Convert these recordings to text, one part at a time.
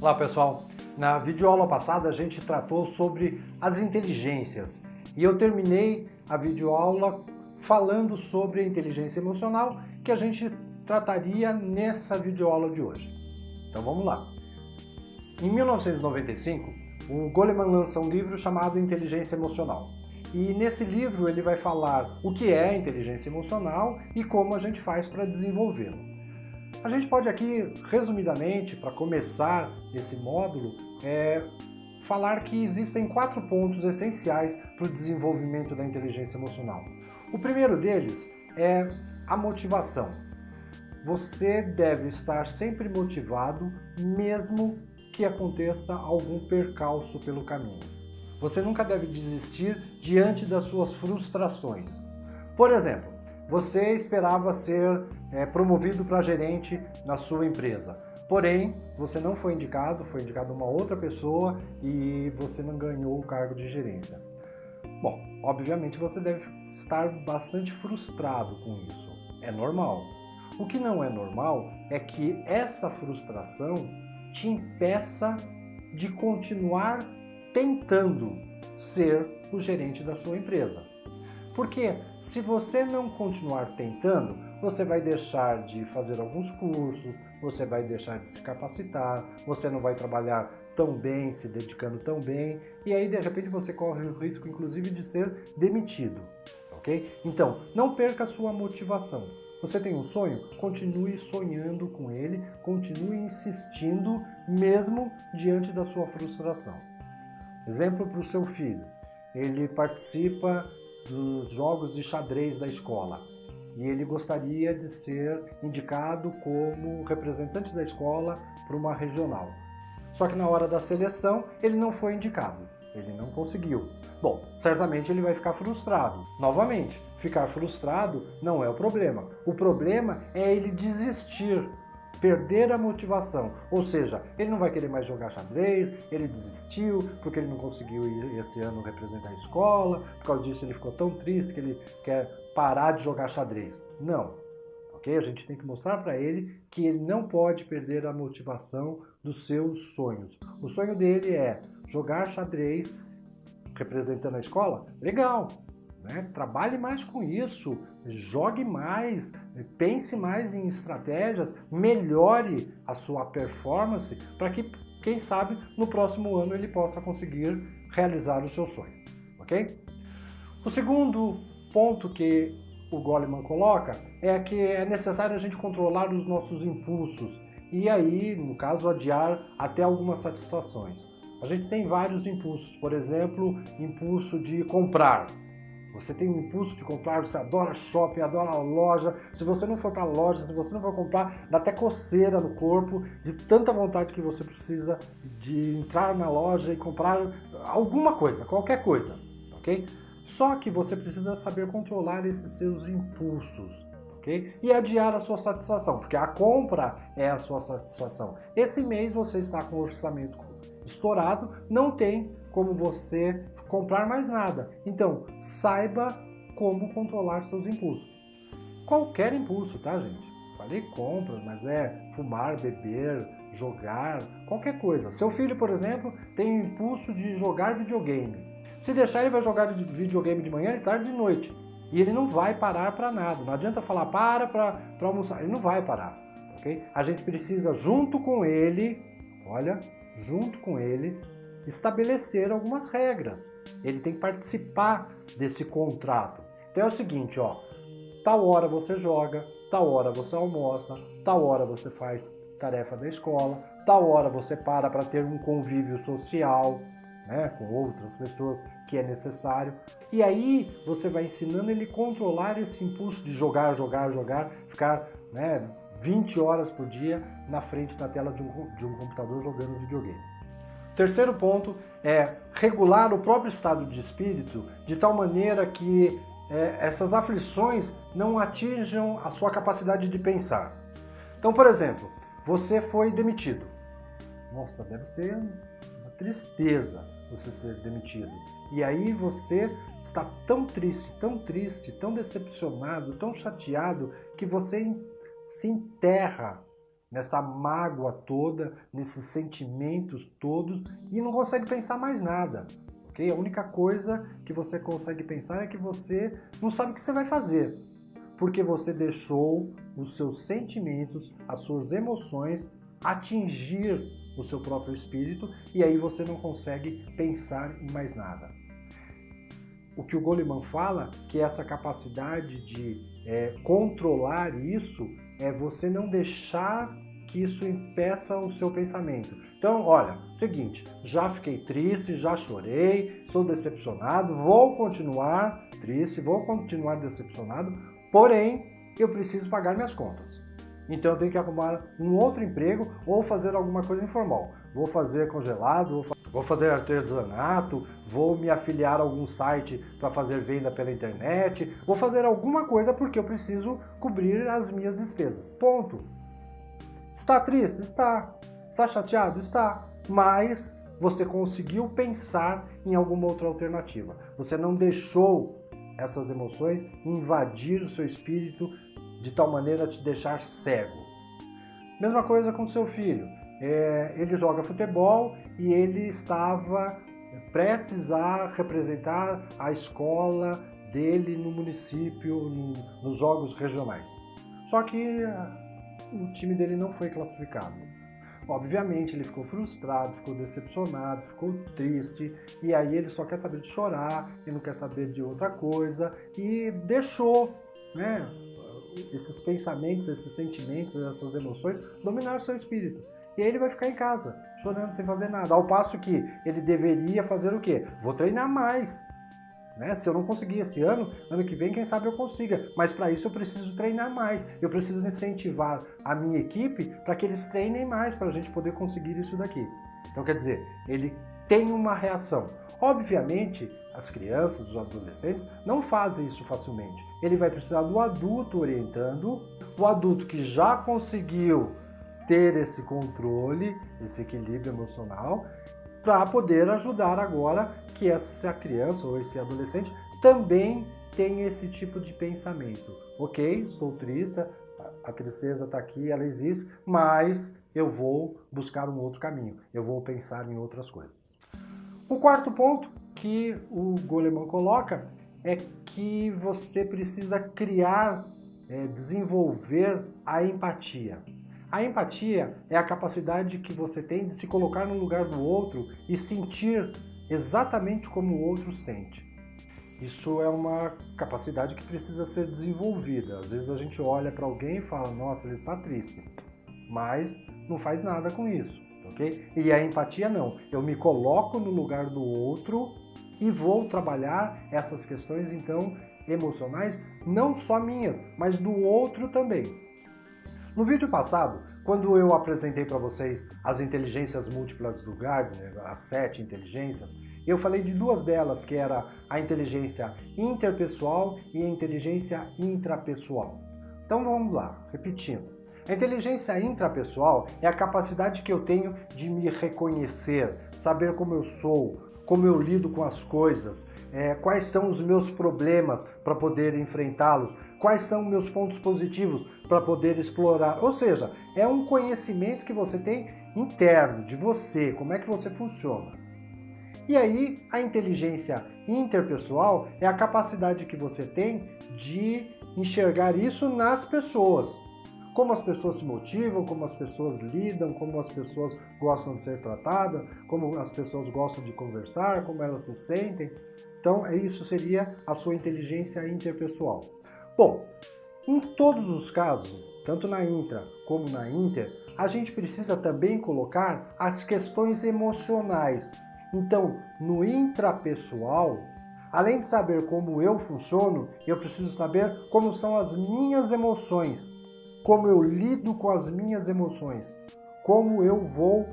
Olá pessoal, na videoaula passada a gente tratou sobre as inteligências e eu terminei a videoaula falando sobre a inteligência emocional que a gente trataria nessa videoaula de hoje. Então vamos lá. Em 1995, o Goleman lança um livro chamado Inteligência Emocional. E nesse livro ele vai falar o que é inteligência emocional e como a gente faz para desenvolvê-lo. A gente pode aqui, resumidamente, para começar esse módulo, falar que existem 4 pontos essenciais para o desenvolvimento da inteligência emocional. O primeiro deles é a motivação. Você deve estar sempre motivado, mesmo que aconteça algum percalço pelo caminho. Você nunca deve desistir diante das suas frustrações. Por exemplo, você esperava ser promovido para gerente na sua empresa. Porém, você não foi indicado uma outra pessoa e você não ganhou o cargo de gerência. Bom, obviamente você deve estar bastante frustrado com isso. É normal. O que não é normal é que essa frustração te impeça de continuar tentando ser o gerente da sua empresa. Porque se você não continuar tentando, você vai deixar de fazer alguns cursos, você vai deixar de se capacitar, você não vai trabalhar tão bem, se dedicando tão bem, e aí de repente você corre o risco inclusive de ser demitido, ok? Então, não perca a sua motivação. Você tem um sonho? Continue sonhando com ele, continue insistindo, mesmo diante da sua frustração. Exemplo para o seu filho. Ele participa dos jogos de xadrez da escola e ele gostaria de ser indicado como representante da escola para uma regional. Só que na hora da seleção ele não foi indicado, ele não conseguiu. Bom, certamente ele vai ficar frustrado. Novamente, ficar frustrado não é o problema é ele desistir, perder a motivação, ou seja, ele não vai querer mais jogar xadrez, ele desistiu porque ele não conseguiu ir esse ano representar a escola, por causa disso ele ficou tão triste que ele quer parar de jogar xadrez. Não, ok? A gente tem que mostrar para ele que ele não pode perder a motivação dos seus sonhos. O sonho dele é jogar xadrez representando a escola? Legal! Trabalhe mais com isso, jogue mais, pense mais em estratégias, melhore a sua performance para que, quem sabe, no próximo ano ele possa conseguir realizar o seu sonho, ok? O segundo ponto que o Goleman coloca é que é necessário a gente controlar os nossos impulsos e aí, no caso, adiar até algumas satisfações. A gente tem vários impulsos, por exemplo, impulso de comprar. Você tem um impulso de comprar, você adora shopping, adora loja. Se você não for para a loja, se você não for comprar, dá até coceira no corpo, de tanta vontade que você precisa de entrar na loja e comprar alguma coisa, qualquer coisa, ok? Só que você precisa saber controlar esses seus impulsos, ok? E adiar a sua satisfação, porque a compra é a sua satisfação. Esse mês você está com o orçamento estourado, não tem como você comprar mais nada. Então, saiba como controlar seus impulsos. Qualquer impulso, tá, gente? Falei compra, mas é fumar, beber, jogar, qualquer coisa. Seu filho, por exemplo, tem o impulso de jogar videogame. Se deixar, ele vai jogar videogame de manhã, de tarde e de noite. E ele não vai parar para nada. Não adianta falar para almoçar. Ele não vai parar, ok? A gente precisa, junto com ele, estabelecer algumas regras. Ele tem que participar desse contrato. Então é o seguinte, ó, tal hora você joga, tal hora você almoça, tal hora você faz tarefa da escola, tal hora você para ter um convívio social, com outras pessoas que é necessário. E aí você vai ensinando ele a controlar esse impulso de jogar, ficar 20 horas por dia na frente da tela de um computador jogando videogame. Terceiro ponto é regular o próprio estado de espírito de tal maneira que essas aflições não atinjam a sua capacidade de pensar. Então, por exemplo, você foi demitido. Nossa, deve ser uma tristeza você ser demitido. E aí você está tão triste, tão decepcionado, tão chateado, que você se enterra nessa mágoa toda, nesses sentimentos todos e não consegue pensar mais nada. Okay? A única coisa que você consegue pensar é que você não sabe o que você vai fazer, porque você deixou os seus sentimentos, as suas emoções atingir o seu próprio espírito e aí você não consegue pensar em mais nada. O que o Goleman fala, que essa capacidade de controlar isso, é você não deixar que isso impeça o seu pensamento. Então, olha, seguinte, já fiquei triste, já chorei, estou decepcionado, vou continuar triste, vou continuar decepcionado, porém, eu preciso pagar minhas contas. Então eu tenho que arrumar um outro emprego ou fazer alguma coisa informal. Vou fazer congelado, vou fazer artesanato, vou me afiliar a algum site para fazer venda pela internet, vou fazer alguma coisa porque eu preciso cobrir as minhas despesas. Ponto. Está triste? Está. Está chateado? Está. Mas você conseguiu pensar em alguma outra alternativa. Você não deixou essas emoções invadir o seu espírito de tal maneira a te deixar cego. Mesma coisa com o seu filho. Ele joga futebol e ele estava prestes a representar a escola dele no município, nos jogos regionais. Só que o time dele não foi classificado. Obviamente ele ficou frustrado, ficou decepcionado, ficou triste e aí ele só quer saber de chorar, ele não quer saber de outra coisa e deixou, né, esses pensamentos, esses sentimentos, essas emoções dominar o seu espírito. E aí ele vai ficar em casa, chorando sem fazer nada. Ao passo que ele deveria fazer o quê? Vou treinar mais. Né? Se eu não conseguir esse ano, ano que vem, quem sabe eu consiga. Mas para isso eu preciso treinar mais. Eu preciso incentivar a minha equipe para que eles treinem mais, para a gente poder conseguir isso daqui. Então, quer dizer, ele tem uma reação. Obviamente, as crianças, os adolescentes, não fazem isso facilmente. Ele vai precisar do adulto orientando, o adulto que já conseguiu ter esse controle, esse equilíbrio emocional, para poder ajudar agora que essa criança ou esse adolescente também tenha esse tipo de pensamento. Ok, estou triste, a tristeza está aqui, ela existe, mas eu vou buscar um outro caminho, eu vou pensar em outras coisas. O quarto ponto que o Goleman coloca é que você precisa criar, desenvolver a empatia. A empatia é a capacidade que você tem de se colocar no lugar do outro e sentir exatamente como o outro sente. Isso é uma capacidade que precisa ser desenvolvida. Às vezes a gente olha para alguém e fala, nossa, ele está triste, mas não faz nada com isso, ok? E a empatia não. Eu me coloco no lugar do outro e vou trabalhar essas questões, então, emocionais, não só minhas, mas do outro também. No vídeo passado, quando eu apresentei para vocês as inteligências múltiplas do Gardner, as 7 inteligências, eu falei de duas delas, que era a inteligência interpessoal e a inteligência intrapessoal. Então vamos lá, repetindo. A inteligência intrapessoal é a capacidade que eu tenho de me reconhecer, saber como eu sou, como eu lido com as coisas, quais são os meus problemas para poder enfrentá-los, quais são meus pontos positivos para poder explorar. Ou seja, é um conhecimento que você tem interno, de você, como é que você funciona. E aí, a inteligência interpessoal é a capacidade que você tem de enxergar isso nas pessoas. Como as pessoas se motivam, como as pessoas lidam, como as pessoas gostam de ser tratadas, como as pessoas gostam de conversar, como elas se sentem. Então, isso seria a sua inteligência interpessoal. Bom, em todos os casos, tanto na intra como na inter, a gente precisa também colocar as questões emocionais. Então, no intrapessoal, além de saber como eu funciono, eu preciso saber como são as minhas emoções, como eu lido com as minhas emoções, como eu vou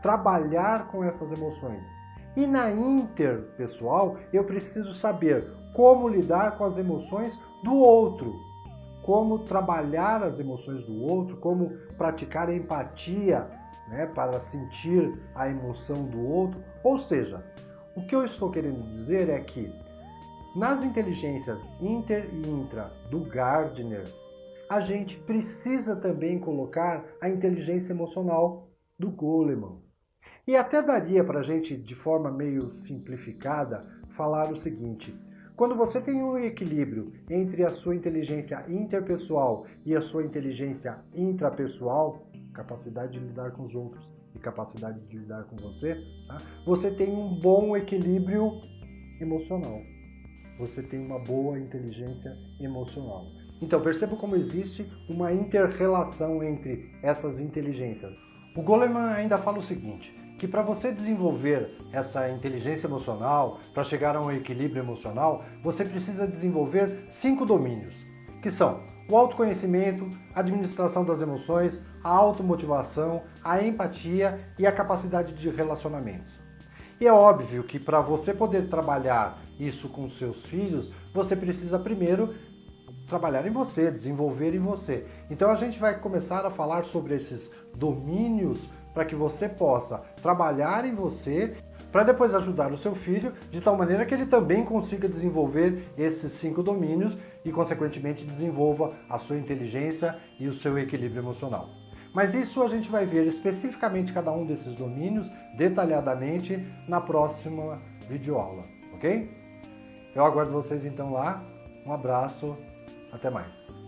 trabalhar com essas emoções. E na interpessoal, eu preciso saber como lidar com as emoções do outro, como trabalhar as emoções do outro, como praticar a empatia, né, para sentir a emoção do outro. Ou seja, o que eu estou querendo dizer é que nas inteligências inter e intra do Gardner, a gente precisa também colocar a inteligência emocional do Goleman. E até daria para a gente, de forma meio simplificada, falar o seguinte: quando você tem um equilíbrio entre a sua inteligência interpessoal e a sua inteligência intrapessoal, capacidade de lidar com os outros e capacidade de lidar com você, tá? Você tem um bom equilíbrio emocional. Você tem uma boa inteligência emocional. Então perceba como existe uma inter-relação entre essas inteligências. O Goleman ainda fala o seguinte, que para você desenvolver essa inteligência emocional, para chegar a um equilíbrio emocional, você precisa desenvolver 5 domínios, que são o autoconhecimento, a administração das emoções, a automotivação, a empatia e a capacidade de relacionamento. E é óbvio que para você poder trabalhar isso com seus filhos, você precisa primeiro trabalhar em você, desenvolver em você. Então a gente vai começar a falar sobre esses domínios para que você possa trabalhar em você, para depois ajudar o seu filho, de tal maneira que ele também consiga desenvolver esses 5 domínios e, consequentemente, desenvolva a sua inteligência e o seu equilíbrio emocional. Mas isso a gente vai ver especificamente cada um desses domínios, detalhadamente, na próxima videoaula, ok? Eu aguardo vocês então lá. Um abraço, até mais.